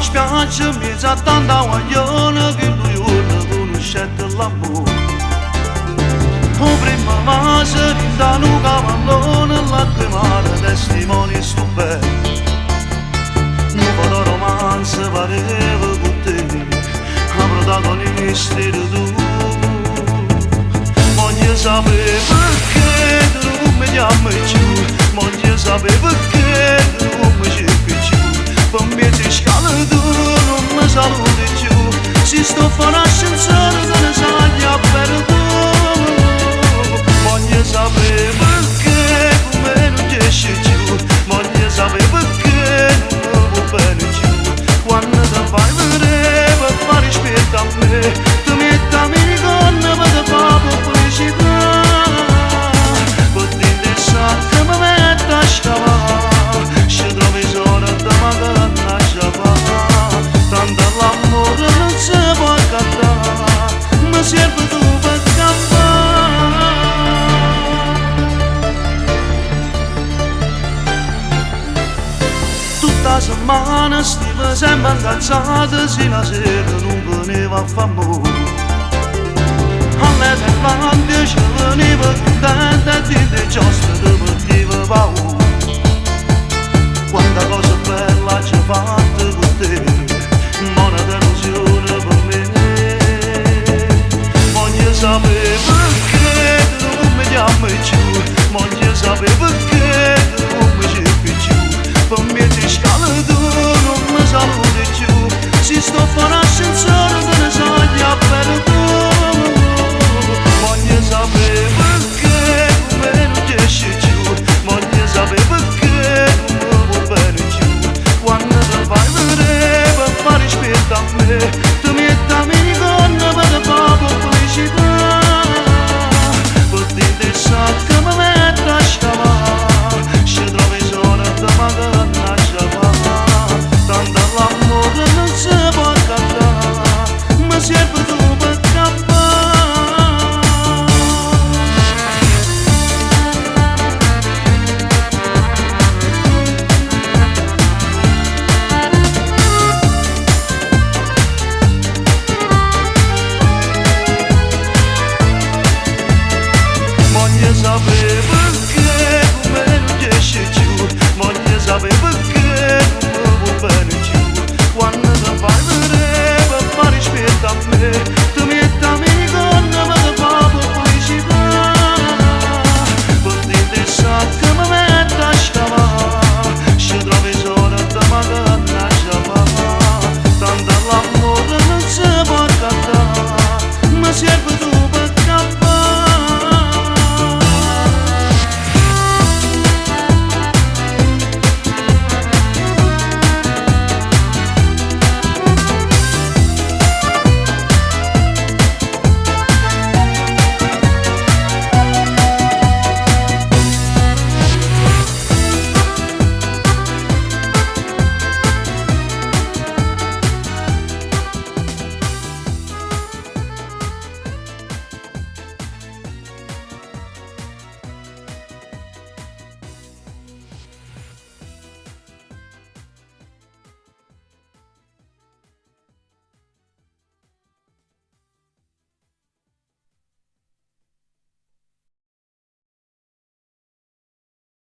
spiaggia mezza tanta guagliona che lui non conoscete l'amore. O prima mase da un cavallone lacrimare testimoni stupendi. Nuovo romanzo pareva con te, a protagonisti di tu. Voglio sapere perché tu non mi chiami più, voglio sapere perché tu non mi cerchi più. Per me ti scala tu, non mi saluti più, si sto fuori ascensore te ne sai a perduto. Voglio sapere perché come non riesci più, voglio sapere perché non mi vuoi bene più. Quando ti fai vedere per fare rispetto a me, ti metti a me con per te fare pubblicità. Per dire che mi metto a scavare, ci trovi solo da magana a sciavare. Tanto l'amore non si può cantare, mi serve tu per campare. Tutta settimana stiamo sempre incazzati, se la sera non veniva a fare amore. Alle fermate ci veniva contenta e dite giusto ti metteva paura. Quanta cosa bella ci ha fatto con te,